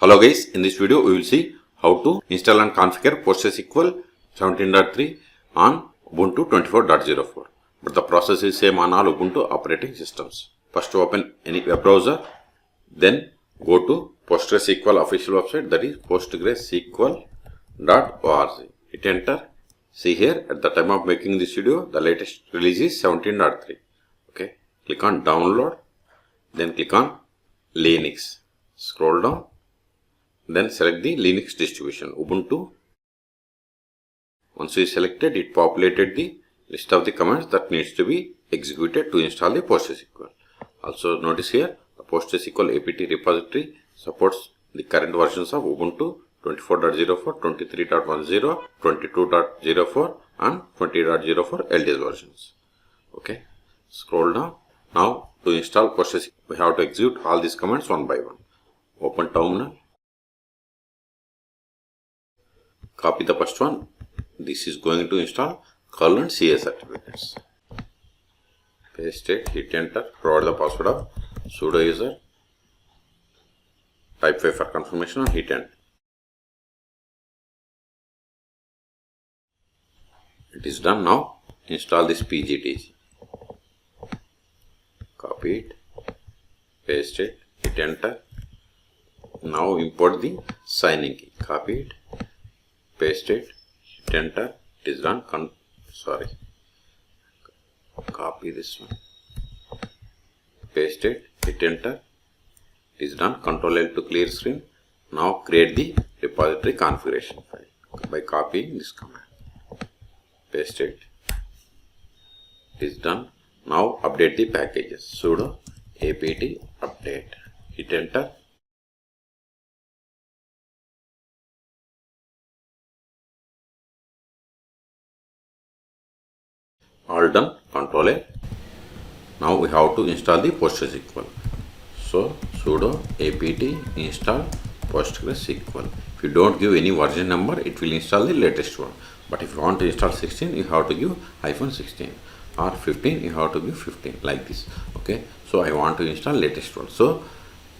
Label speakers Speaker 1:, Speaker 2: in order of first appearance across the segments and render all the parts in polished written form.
Speaker 1: Hello guys, in this video we will see how to install and configure PostgreSQL 17.3 on Ubuntu 24.04. But the process is same on all Ubuntu operating systems. First open any web browser, then go to PostgreSQL official website, that is postgresql.org. Hit enter. See here, at the time of making this video, the latest release is 17.3. Okay, click on download, then click on Linux. Scroll down. Then select the Linux distribution, Ubuntu. Once you selected, it populated the list of the commands that needs to be executed to install the PostgreSQL. Also notice here, the PostgreSQL apt repository supports the current versions of Ubuntu 24.04, 23.10, 22.04 and 20.04 LTS versions. Okay, scroll down. Now to install PostgreSQL, we have to execute all these commands one by one. Open terminal. Copy the first one. This is going to install curl and CA certificates. Paste it, hit enter, provide the password of sudo user, type 5 for confirmation and hit enter. It is done. Now install this pgtg. Copy it, paste it, hit enter. Now import the signing key. Copy it, paste it, hit enter. It is done. Copy this one, paste it, hit enter. It is done. Ctrl L to clear screen. Now create the repository configuration file by copying this command. Paste it. It is done. Now update the packages. Sudo apt update. Hit enter. All done. Ctrl A. Now we have to install the PostgreSQL. So sudo apt install PostgreSQL. If you don't give any version number, it will install the latest one. But if you want to install 16, you have to give -16, or 15, you have to give 15, like this. Okay. So I want to install latest one. So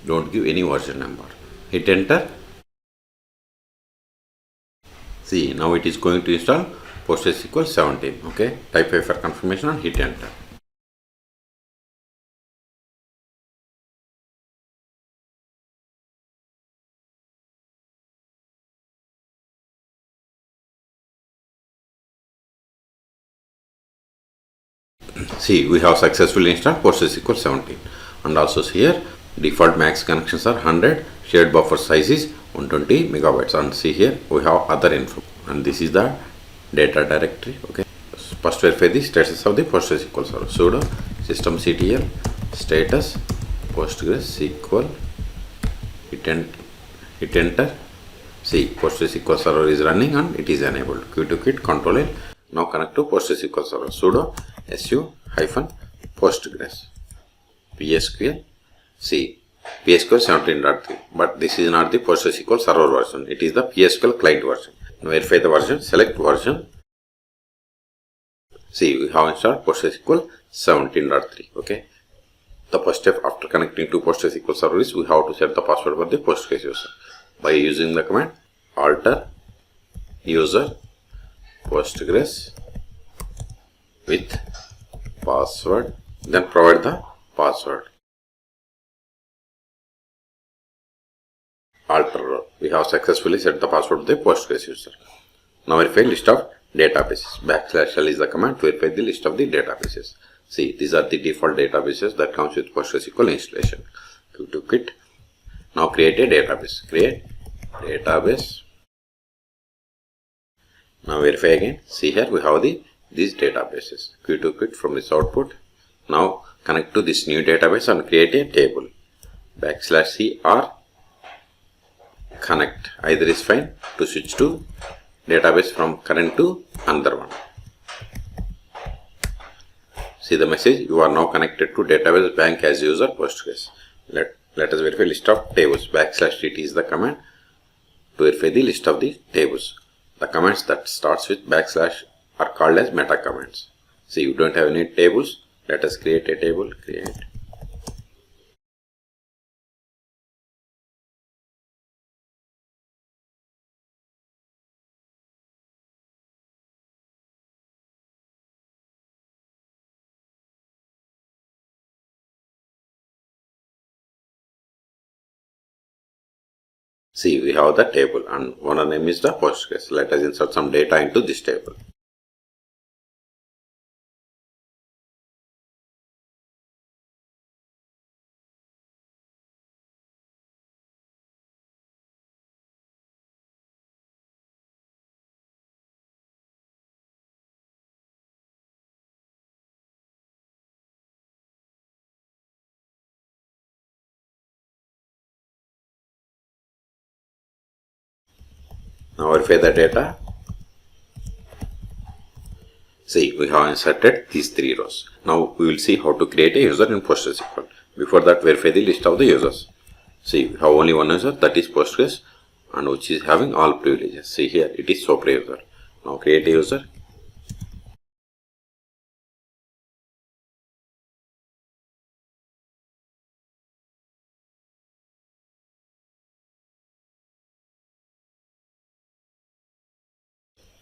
Speaker 1: don't give any version number. Hit enter. See, now it is going to install PostgreSQL 17. Okay, type 5 for confirmation and hit enter. See, we have successfully installed PostgreSQL 17. And also see here, default max connections are 100, shared buffer size is 120 megabytes. And see here, we have other info. And this is the data directory. Okay, first verify the status of the PostgreSQL server. Sudo systemctl status PostgreSQL. Hit enter. See, PostgreSQL server is running and it is enabled. Q to quit, Ctrl L. Now connect to PostgreSQL server. Sudo su-postgres PSQL. See, PSQL 17.3, but this is not the PostgreSQL server version. It is the PSQL client version. Verify the version, select version. See, we have installed PostgreSQL 17.3. Okay. The first step after connecting to PostgreSQL server is we have to set the password for the Postgres user by using the command alter user Postgres with password, then provide the password. Alter. We have successfully set the password of the Postgres user. Now verify list of databases. \l is the command to verify the list of the databases. See, these are the default databases that comes with PostgreSQL installation. Q to quit. Now create a database. Create database. Now verify again. See here we have these databases. Q to quit from this output. Now connect to this new database and create a table. \c or connect, either is fine to switch to database from current to another one. See the message, you are now connected to database bank as user Postgres. Let us verify list of tables. \tt is the command to verify the list of the tables. The commands that starts with / are called as meta commands. See, you don't have any tables. Let us create a table. Create See, we have the table and owner name is the Postgres. Let us insert some data into this table. Now verify the data. See, we have inserted these 3 rows. Now we will see how to create a user in PostgreSQL. Before that, verify the list of the users. See, we have only one user, that is Postgres, and which is having all privileges. See here, it is super user. Now create a user.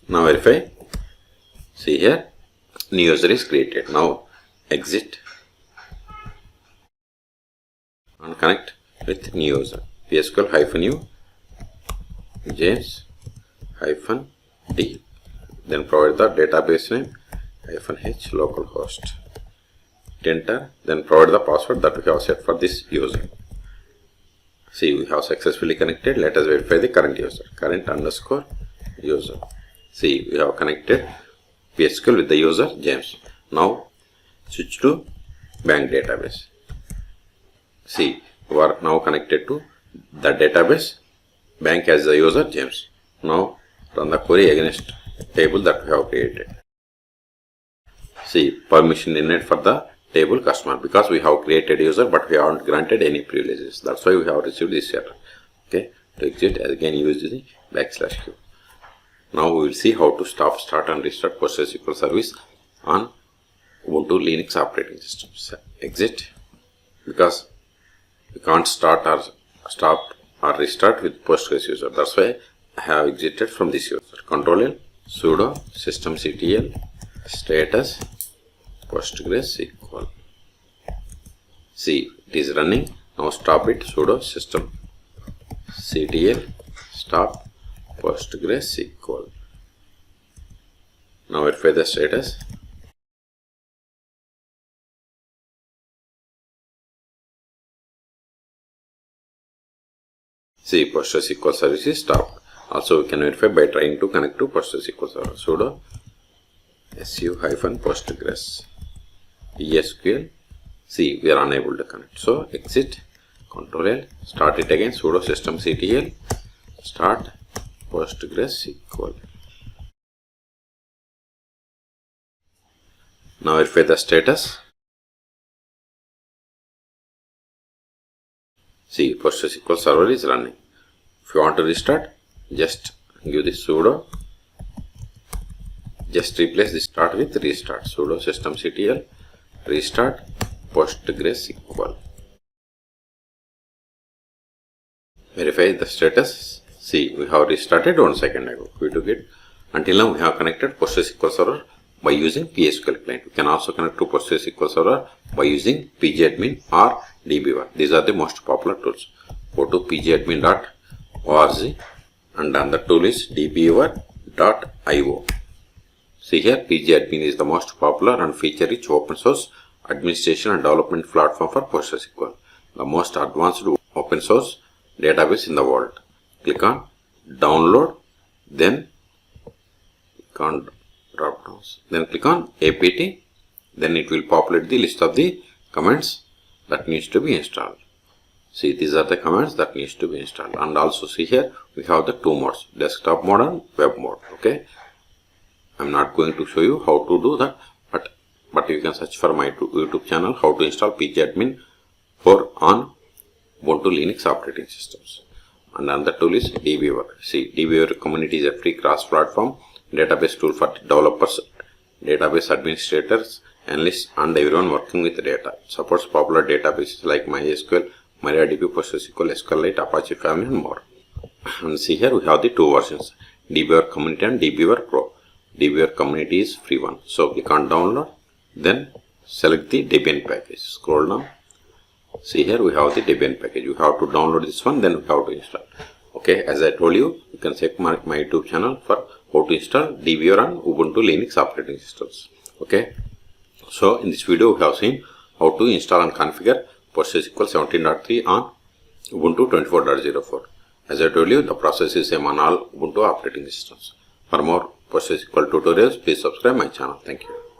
Speaker 1: Now verify. See here, new user is created. Now exit and connect with new user. PSQL-u James -d. Then provide the database name -h localhost. Enter. Then provide the password that we have set for this user. See, we have successfully connected. Let us verify the current user. Current underscore user. See, we have connected PSQL with the user James. Now switch to bank database. See, we are now connected to the database bank as the user James. Now run the query against table that we have created. See, permission denied for the table customer because we have created user but we haven't granted any privileges. That's why we have received this error. Okay, to exit again use the \q. Now we will see how to stop, start and restart PostgreSQL service on Ubuntu Linux operating systems. Exit because we can't start or stop or restart with Postgres user. That's why I have exited from this user. Ctrl L sudo systemctl status PostgreSQL. See, it is running. Now stop it. Sudo systemctl stop PostgreSQL. Now verify the status. See, PostgreSQL service is stopped. Also, we can verify by trying to connect to PostgreSQL server. Sudo su-postgres esql. See, we are unable to connect. So exit. Ctrl L. Start it again. Sudo systemctl start PostgreSQL. Now verify the status. See, PostgreSQL server is running. If you want to restart, just give this sudo. Just replace the start with restart. Sudo systemctl restart PostgreSQL. Verify the status. See, we have restarted 1 second ago. We took it. Until now, we have connected PostgreSQL server by using PSQL client. We can also connect to PostgreSQL server by using pgadmin or dbeaver. These are the most popular tools. Go to pgadmin.org and then the tool is dbeaver.io. See here, pgadmin is the most popular and feature-rich open source administration and development platform for PostgreSQL, the most advanced open source database in the world. Click on download, then click on drop downs, then click on apt, then it will populate the list of the commands that needs to be installed. See, these are the commands that needs to be installed. And also see here, we have the 2 modes, desktop mode and web mode. Okay, I'm not going to show you how to do that, but you can search for my YouTube channel how to install pgadmin for on Ubuntu Linux operating systems. And another tool is dbeaver. See, dbeaver community is a free cross-platform database tool for developers, database administrators, analysts, and everyone working with data. It supports popular databases like MySQL, MariaDB, PostgreSQL, SQLite, Apache Family, and more. And see here we have the 2 versions, dbeaver community and dbeaver pro. dbeaver community is free one. So click on download, then select the Debian package. Scroll down. See here we have the Debian package. You have to download this one, then we have to install. Okay, as I told you, you can check my YouTube channel for how to install DVR on Ubuntu Linux operating systems. Okay, so in this video we have seen how to install and configure PostgreSQL 17.3 on Ubuntu 24.04. As I told you, the process is same on all Ubuntu operating systems. For more PostgreSQL tutorials, please subscribe my channel. Thank you.